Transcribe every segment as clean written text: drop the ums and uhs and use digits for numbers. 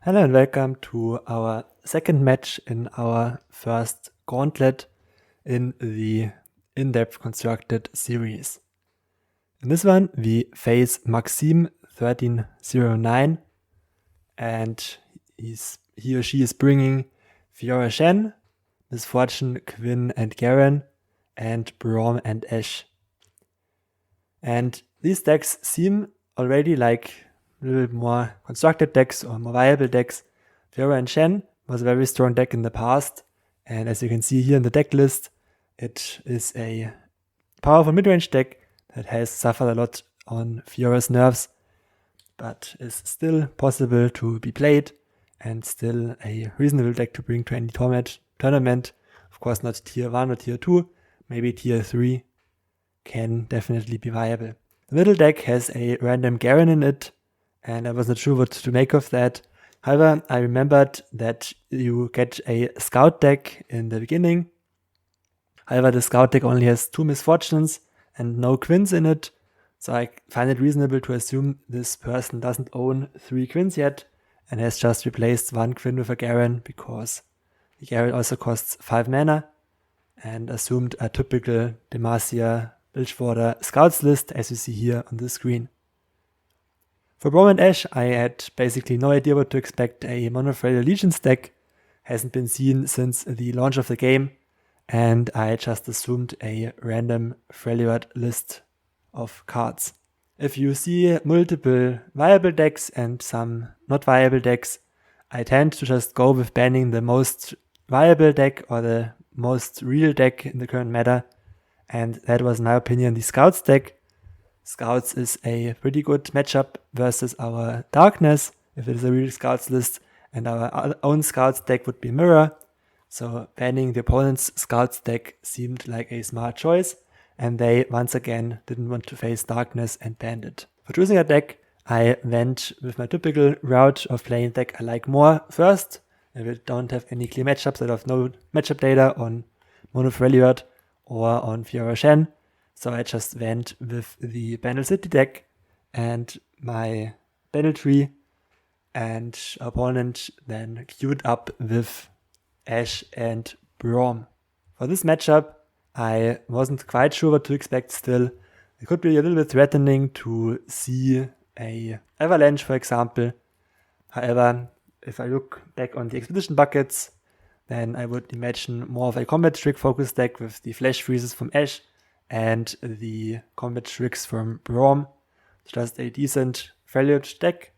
Hello and welcome to our second match in our first Gauntlet in the in-depth constructed series. In this one, we face Maxime 1309 and he or she is bringing Fiora Shen, Misfortune, Quinn and Garen, and Braum and Ashe. And these decks seem already like a little bit more constructed decks or more viable decks. Fiora and Shen was a very strong deck in the past, and as you can see here in the deck list, it is a powerful mid-range deck that has suffered a lot on Fiora's nerfs, but is still possible to be played and still a reasonable deck to bring to any tournament. Of course, not tier 1 or tier 2, maybe tier 3 can definitely be viable. The middle deck has a random Garen in it, and I was not sure what to make of that. However, I remembered that you get a Scout deck in the beginning. However, the Scout deck only has 2 Misfortunes and no Quins in it, so I find it reasonable to assume this person doesn't own 3 Quins yet and has just replaced 1 Quinn with a Garen because the Garen also costs 5 mana, and assumed a typical Demacia Bilgewater Scouts list as you see here on the screen. For Braum and Ashe, I had basically no idea what to expect. A Mono Freljord Legions deck hasn't been seen since the launch of the game, and I just assumed a random Freljord list of cards. If you see multiple viable decks and some not viable decks, I tend to just go with banning the most viable deck or the most real deck in the current meta, and that was in my opinion the Scouts deck. Scouts is a pretty good matchup versus our Darkness if it is a real Scouts list, and our own Scouts deck would be Mirror, so banning the opponent's Scouts deck seemed like a smart choice, and they once again didn't want to face Darkness and banned it. For choosing a deck, I went with my typical route of playing a deck I like more first. If I don't have any clear matchups, I have no matchup data on Mono Freljord or on Fiora Shen, so I just went with the Bandle City deck and my Bandle Tree, and opponent then queued up with Ashe and Braum. For this matchup, I wasn't quite sure what to expect still. It could be a little bit threatening to see a Avalanche, for example. However, if I look back on the expedition buckets, then I would imagine more of a combat trick focused deck with the flash freezes from Ashe and the combat tricks from Braum. It's just a decent Freljord deck.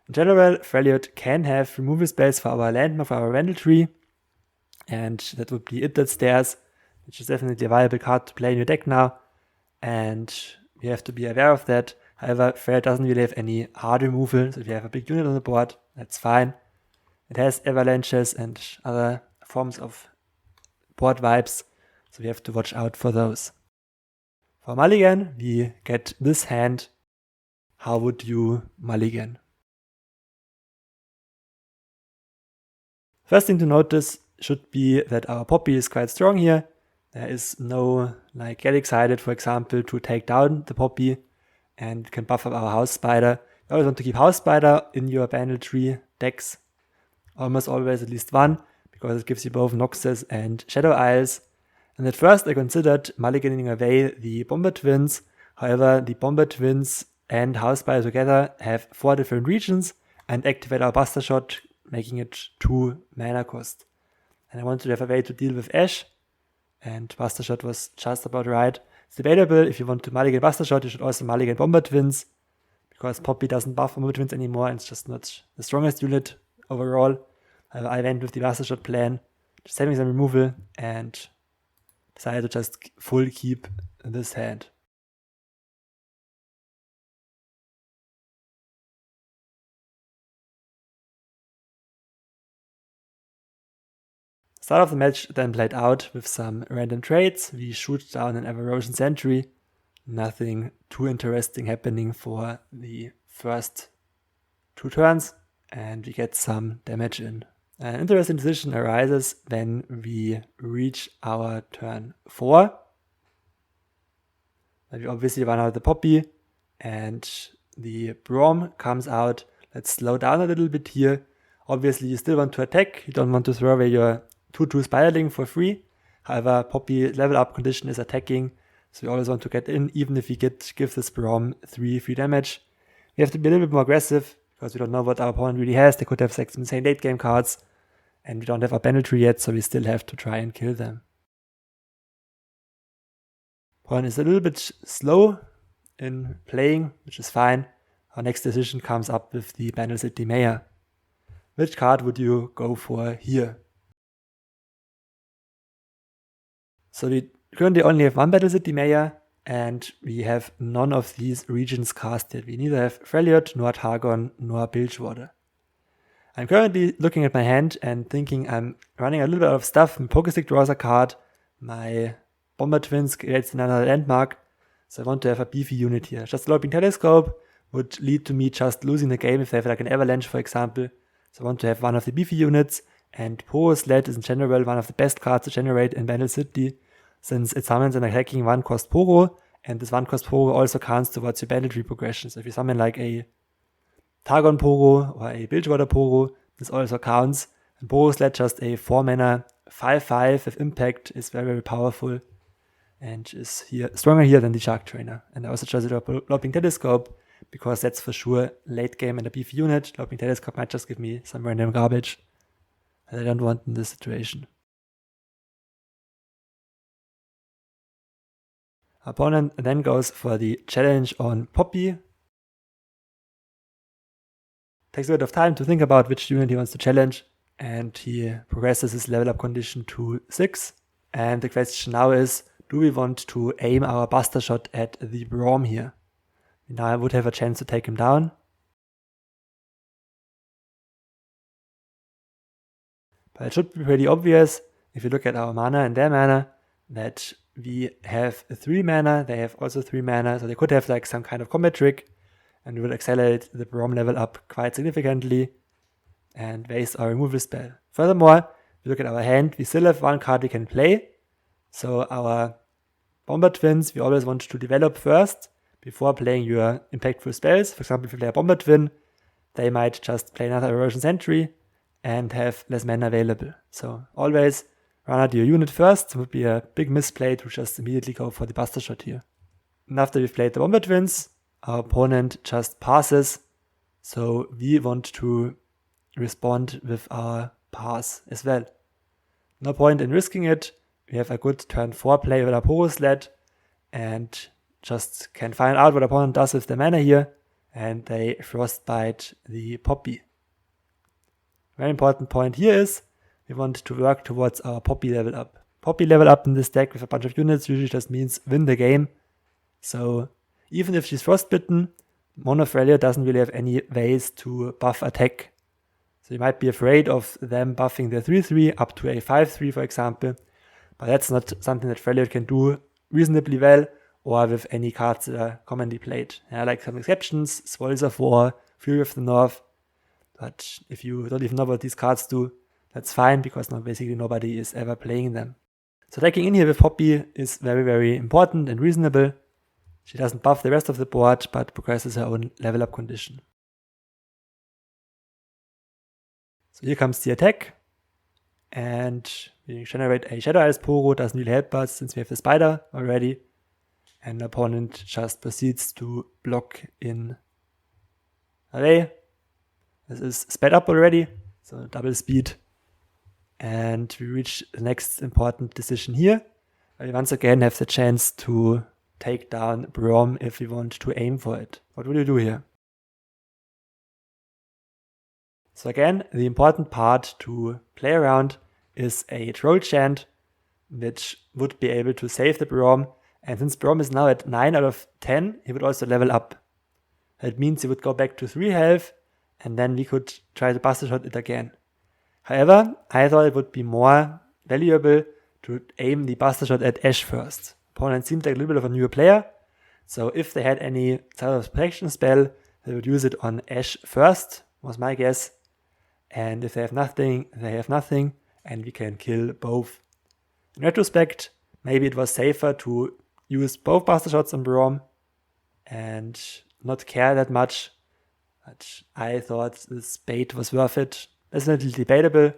In general, Freljord can have removal spells for our landmark, for our Vandal Tree, and that would be It That Stares, which is definitely a viable card to play in your deck now, and you have to be aware of that. However, Freljord doesn't really have any hard removal, so if you have a big unit on the board, that's fine. It has avalanches and other forms of board vibes, so we have to watch out for those. For Mulligan, we get this hand. How would you Mulligan? First thing to notice should be that our Poppy is quite strong here. There is no get excited, for example, to take down the Poppy and can buff up our House Spider. You always want to keep House Spider in your Bandle Tree decks. Almost always at least one, because it gives you both Noxus and Shadow Isles. And at first I considered mulliganing away the Bomber Twins. However, the Bomber Twins and House Spider together have 4 different regions and activate our Buster Shot, making it 2 mana cost. And I wanted to have a way to deal with Ashe, and Buster Shot was just about right. It's debatable. If you want to mulligan Buster Shot, you should also mulligan Bomber Twins, because Poppy doesn't buff Bomber Twins anymore, and it's just not the strongest unit overall. I went with the Buster Shot plan, just having some removal, and decided to just full keep this hand. Start of the match then played out with some random trades. We shoot down an Evarosion Sentry. Nothing too interesting happening for the first 2 turns, and we get some damage in. An interesting decision arises when we reach our turn 4. We obviously run out the Poppy, and the Braum comes out. Let's slow down a little bit here. Obviously, you still want to attack. You don't want to throw away your 2/2 Spiderling for free. However, Poppy level up condition is attacking, so you always want to get in, even if you give this Braum 3 free damage. We have to be a little bit more aggressive, because we don't know what our opponent really has. They could have like insane late game cards, and we don't have our banditry yet, so we still have to try and kill them. Opponent is a little bit slow in playing, which is fine. Our next decision comes up with the Bandle City Mayor. Which card would you go for here? So we currently only have one Battle City Mayor, and we have none of these regions casted. We neither have Freljord, nor Targon, nor Bilgewater. I'm currently looking at my hand and thinking I'm running a little bit out of stuff. My Pokestick draws a card, my Bomber Twins creates another landmark, so I want to have a beefy unit here. Just Loping Telescope would lead to me just losing the game if they have like an Avalanche, for example. So I want to have one of the beefy units, and Poro Sled is in general one of the best cards to generate in Bandle City, since it summons an attacking 1-cost Poro, and this 1-cost Poro also counts towards your banditry progression. So if you summon like a Targon Poro or a Bilgewater Poro, this also counts. And Poro Sled, just a 4-mana 5/5 with impact, is very, very powerful and is here stronger here than the Shark Trainer. And I also chose it Loping Telescope, because that's for sure late game and a beefy unit. Loping Telescope might just give me some random garbage that I don't want in this situation. Opponent then goes for the challenge on Poppy. Takes a bit of time to think about which unit he wants to challenge, and he progresses his level up condition to 6. And the question now is, do we want to aim our Buster Shot at the Braum here? Now I would have a chance to take him down. But it should be pretty obvious, if you look at our mana and their mana, that we have 3 mana, they have also 3 mana, so they could have like some kind of combat trick, and we would accelerate the Braum level up quite significantly and waste our removal spell. Furthermore, if you look at our hand, we still have one card we can play. So our Bomber Twins, we always want to develop first before playing your impactful spells. For example, if you play a Bomber Twin, they might just play another Erosion Sentry and have less mana available. So always run out your unit first. It would be a big misplay to just immediately go for the Buster Shot here. And after we've played the Bomber Twins, our opponent just passes. So we want to respond with our pass as well. No point in risking it. We have a good turn 4 play with our Poro Sled, and just can find out what opponent does with the mana here, and they Frostbite the Poppy. Very important point here is, we want to work towards our Poppy level up. Poppy level up in this deck with a bunch of units usually just means win the game. So even if she's Frostbitten, Mono Freljord doesn't really have any ways to buff attack. So you might be afraid of them buffing the 3/3 up to a 5/3, for example. But that's not something that Freljord can do reasonably well, or with any cards that are commonly played. Like some exceptions, Spoils of War, Fury of the North. But if you don't even know what these cards do, that's fine, because basically nobody is ever playing them. So attacking in here with Poppy is very, very important and reasonable. She doesn't buff the rest of the board, but progresses her own level up condition. So here comes the attack. And we generate a Shadow Ice Poro, doesn't really help us since we have the Spider already. And the opponent just proceeds to block in away. This is sped up already, so double speed. And we reach the next important decision here. We once again have the chance to take down Braum if we want to aim for it. What will you do here? So again, the important part to play around is a Troll Chant, which would be able to save the Braum. And since Braum is now at 9 out of 10, he would also level up. That means he would go back to 3 health, and then we could try to Buster Shot it again. However, I thought it would be more valuable to aim the Buster Shot at Ash first. Opponent seemed like a little bit of a newer player, so if they had any sort of protection spell, they would use it on Ash first, was my guess. And if they have nothing, they have nothing, and we can kill both. In retrospect, maybe it was safer to use both Buster Shots on Braum and not care that much, but I thought this bait was worth it. definitely debatable,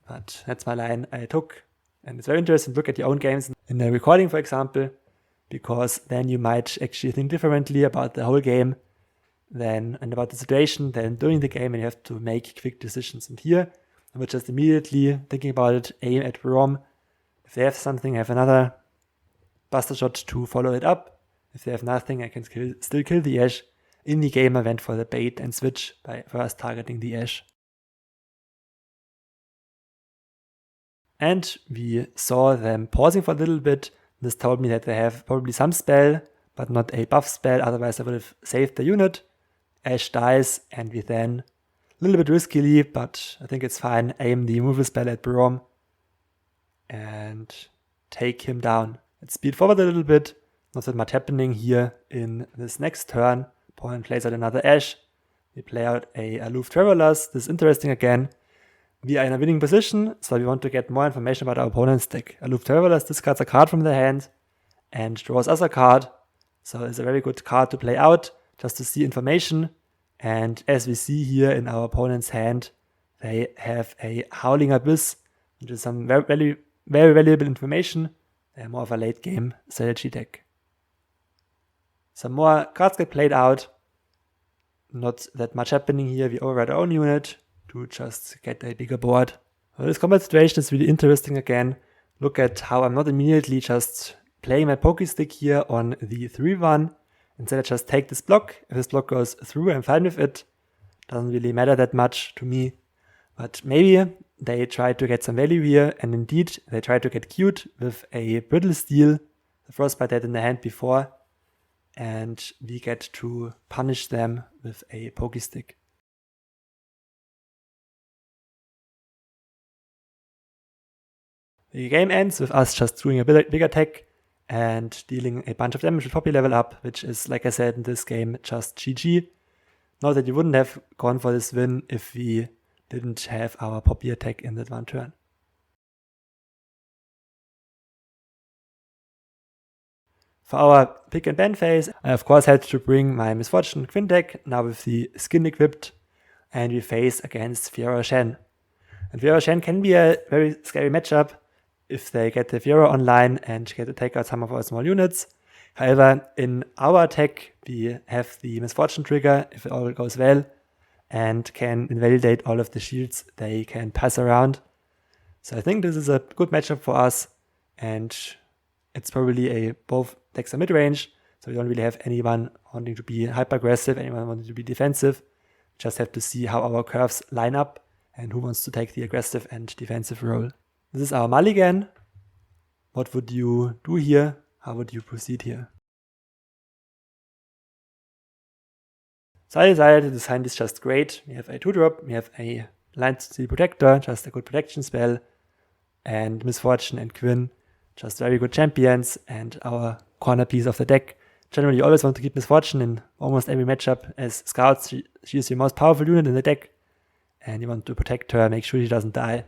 but that's my line I took. And it's very interesting to look at your own games in a recording, for example, because then you might actually think differently about the whole game and about the situation than during the game, and you have to make quick decisions. And here, I would just immediately, thinking about it, aim at Barom. If they have something, I have another buster shot to follow it up. If they have nothing, I can still kill the Ashe. In the game, I went for the bait and switch by first targeting the Ashe. And we saw them pausing for a little bit. This told me that they have probably some spell, but not a buff spell, otherwise I would have saved the unit. Ashe dies, and we then, a little bit riskily, but I think it's fine, aim the removal spell at Barom and take him down. Let's speed forward a little bit. Not that much happening here in this next turn. Opponent plays out another Ashe. We play out a Aloof Travelers. This is interesting again. We are in a winning position, so we want to get more information about our opponent's deck. Aloof Travelers discards a card from their hand and draws us a card. So it's a very good card to play out, just to see information. And as we see here in our opponent's hand, they have a Howling Abyss, which is some very valuable information. They're more of a late game strategy deck. Some more cards get played out. Not that much happening here. We override our own unit to just get a bigger board. Well, this combat situation is really interesting again. Look at how I'm not immediately just playing my Pokestick here on the 3-1. Instead I just take this block. If this block goes through, I'm fine with it. Doesn't really matter that much to me. But maybe they try to get some value here, and indeed they try to get cute with a Brittle Steel, the Frostbite had in the hand before, and we get to punish them with a Pokestick. The game ends with us just doing a big attack and dealing a bunch of damage with Poppy level up, which is, like I said in this game, just GG. Not that you wouldn't have gone for this win if we didn't have our Poppy attack in that one turn. For our pick and ban phase, I of course had to bring my Misfortune Quinn deck, now with the skin equipped, and we face against Fiora Shen. And Fiora Shen can be a very scary matchup if they get the Fiora online and get to take out some of our small units. However, in our attack, we have the Misfortune trigger if it all goes well, and can invalidate all of the shields they can pass around. So I think this is a good matchup for us, and it's probably both decks are mid-range, so we don't really have anyone wanting to be hyper-aggressive, anyone wanting to be defensive. Just have to see how our curves line up and who wants to take the aggressive and defensive role. This is our mulligan. What would you do here? How would you proceed here? So I decided to design this just great. We have a 2-drop, we have a Light Steel Protector, just a good protection spell, and Misfortune and Quinn, just very good champions, and our corner piece of the deck. Generally, you always want to keep Misfortune in almost every matchup. As Scouts, she is your most powerful unit in the deck, and you want to protect her, make sure she doesn't die,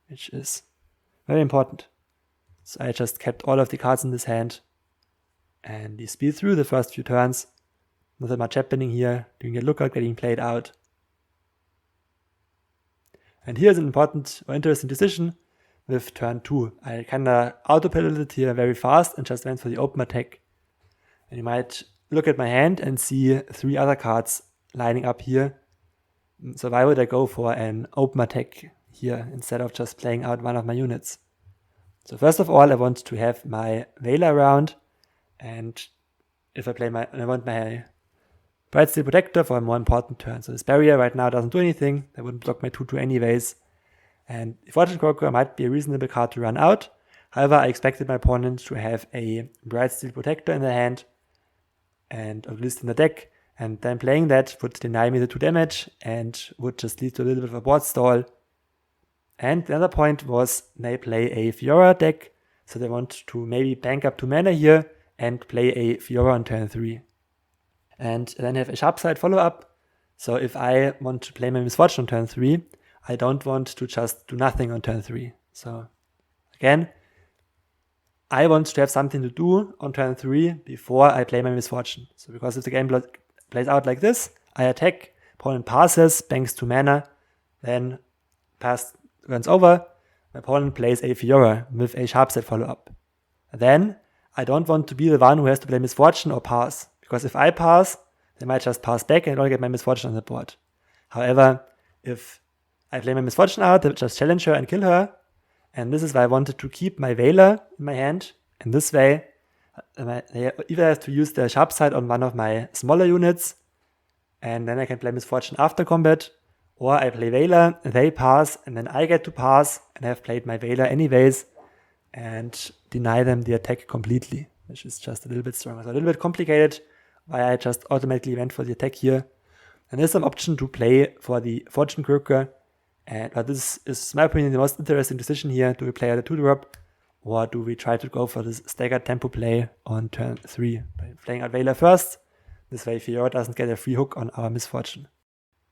which is very important. So I just kept all of the cards in this hand, and we speed through the first few turns. Not that much happening here, doing a lookout, getting played out. And here's an important or interesting decision with turn 2. I kinda auto-piloted here very fast and just went for the open attack. And you might look at my hand and see 3 other cards lining up here. So why would I go for an open attack here instead of just playing out one of my units? So first of all, I want to have my Veiler around, and if I want my Bright Steel Protector for a more important turn. So this barrier right now doesn't do anything. That wouldn't block my 2-2 anyways. And Fortune Croaker might be a reasonable card to run out. However, I expected my opponent to have a Bright Steel Protector in their hand, and at least in the deck. And then playing that would deny me the 2 damage and would just lead to a little bit of a board stall. And the other point was they play a Fiora deck, so they want to maybe bank up 2 mana here and play a Fiora on turn 3. And then have a Sharpside follow-up. So if I want to play my Misfortune on turn 3, I don't want to just do nothing on turn 3. So again, I want to have something to do on turn 3 before I play my Misfortune. So because if the game plays out like this, I attack, opponent passes, banks 2 mana, Then pass runs over, my opponent plays a Fiora with a sharp set follow-up. Then I don't want to be the one who has to play Misfortune or pass, because if I pass, they might just pass back and I don't get my Misfortune on the board. However, if I play my Misfortune out, they just challenge her and kill her, and this is why I wanted to keep my Veiler in my hand. In this way, they either have to use the sharp side on one of my smaller units, and then I can play Misfortune after combat, or I play Veiler, they pass, and then I get to pass, and I have played my Veiler anyways, and deny them the attack completely, which is just a little bit stronger. So a little bit complicated, why I just automatically went for the attack here. And there's some option to play for the Fortune Cooker, but this is, in my opinion, the most interesting decision here. Do we play at a 2-drop, or do we try to go for this staggered tempo play on turn 3 by playing out Veiler first? This way Fiora doesn't get a free hook on our Misfortune.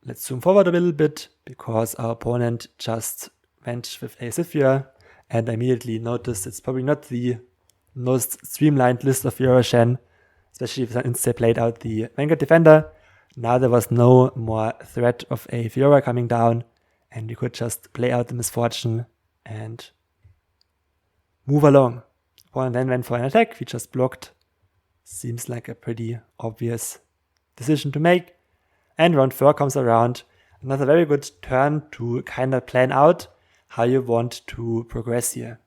Let's zoom forward a little bit, because our opponent just went with a Zephyr, and I immediately noticed it's probably not the most streamlined list of Fiora Shen, especially since they played out the Vanguard Defender. Now there was no more threat of a Fiora coming down, and we could just play out the Misfortune and move along. Opponent then went for an attack, we just blocked. Seems like a pretty obvious decision to make. And round 4 comes around. Another very good turn to kind of plan out how you want to progress here.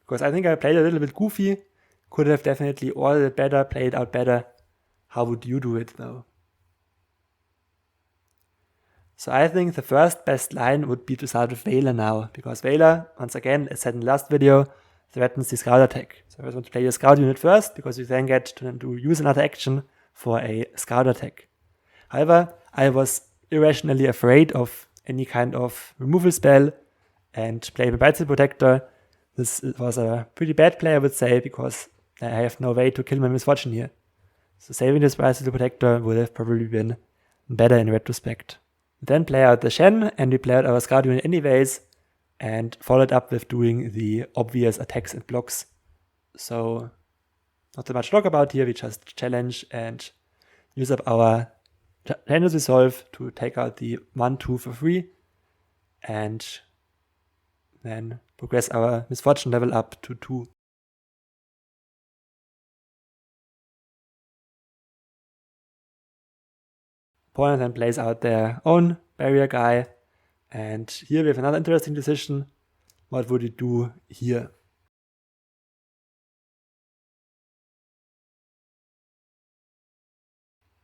Because I think I played a little bit goofy. Could have definitely ordered it better, played out better. How would you do it though? So I think the first best line would be to start with Veiler now. Because Veiler, once again, as said in the last video, threatens the Scout attack. So I always want to play your Scout unit first, because you then get to use another action for a Scout attack. However, I was irrationally afraid of any kind of removal spell and play the Brightside Protector. This was a pretty bad play, I would say, because I have no way to kill my Misfortune here. So saving this Brightside Protector would have probably been better in retrospect. We then play out the Shen, and we play out our Scout unit anyways, and followed up with doing the obvious attacks and blocks. So not so much talk about here, we just challenge and use up our Changeless Resolve to take out the 1-2 for free, and then progress our Misfortune level up to 2. Opponent then plays out their own barrier guy, and here we have another interesting decision. What would you do here?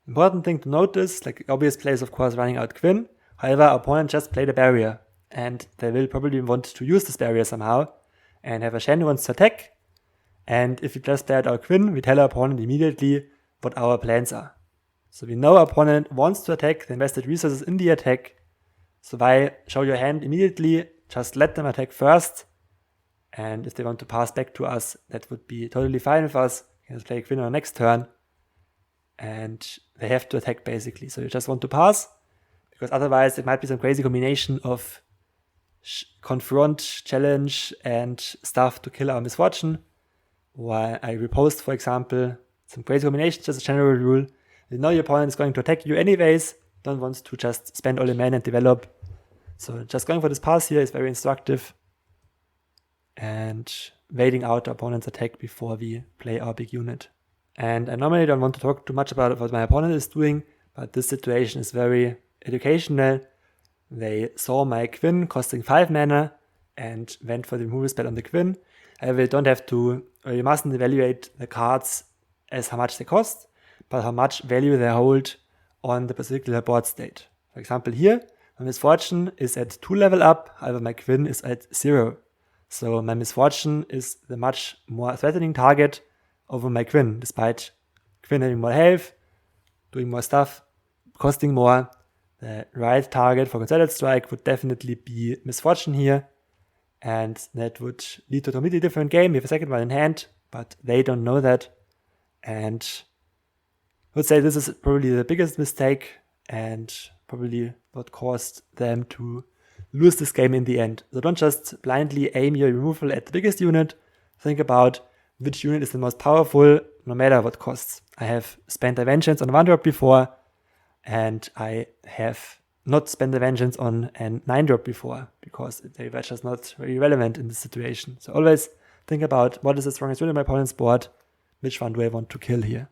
Important thing to notice, like obvious play is of course running out Quinn. However, our opponent just played a barrier, and they will probably want to use this barrier somehow, and have a Shen who wants to attack. And if we just play out our Quinn, we tell our opponent immediately what our plans are. So we know our opponent wants to attack, they invested resources in the attack. So why show your hand immediately? Just let them attack first. And if they want to pass back to us, that would be totally fine with us. We can just play Quinn on the next turn. And they have to attack basically. So you just want to pass, because otherwise it might be some crazy combination of confront, challenge, and stuff to kill our Misfortune. Or I riposte, for example. Some crazy combination, just a general rule. You know your opponent is going to attack you anyways. Don't want to just spend all your mana and develop. So just going for this pass here is very instructive. And waiting out the opponent's attack before we play our big unit. And I normally don't want to talk too much about what my opponent is doing, but this situation is very educational. They saw my Quinn costing 5 mana and went for the removal spell on the Quinn. However, you don't have to, or you mustn't evaluate the cards as how much they cost, but how much value they hold on the particular board state. For example, here, my Misfortune is at 2 level up, however my Quinn is at 0. So my Misfortune is the much more threatening target over my Quinn, despite Quinn having more health, doing more stuff, costing more. The right target for Concerted Strike would definitely be Misfortune here, and that would lead to a completely different game. We have a second one in hand, but they don't know that, and I would say this is probably the biggest mistake and probably what caused them to lose this game in the end. So don't just blindly aim your removal at the biggest unit. Think about which unit is the most powerful, no matter what costs. I have spent a Vengeance on 1-drop before, and I have not spend the vengeance on a 9-drop before, because they were just not very relevant in this situation. So always think about what is the strongest unit on my opponent's board, which one do I want to kill here.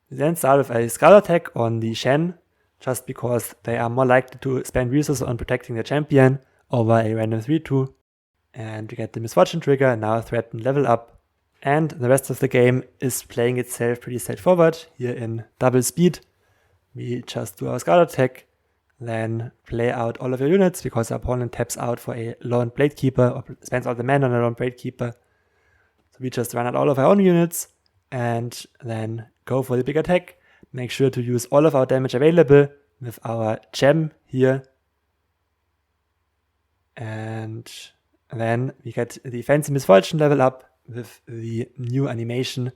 We then start with a Skull attack on the Shen, just because they are more likely to spend resources on protecting their champion over a random 3-2. And we get the Misfortune trigger, and now threaten level up. And the rest of the game is playing itself pretty straightforward. Here in double speed, we just do our Skull attack, then play out all of your units because our opponent taps out for a Lone Bladekeeper or spends all the mana on a Lone Bladekeeper. So we just run out all of our own units and then go for the big attack. Make sure to use all of our damage available with our gem here. And then we get the Fancy Misfortune level up with the new animation.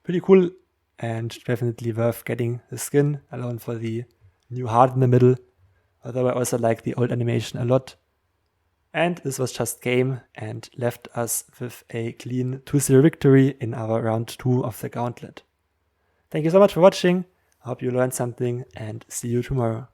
Pretty cool and definitely worth getting the skin alone for the new heart in the middle. Although I also like the old animation a lot. And this was just game and left us with a clean 2-0 victory in our round 2 of the Gauntlet. Thank you so much for watching. I hope you learned something and see you tomorrow.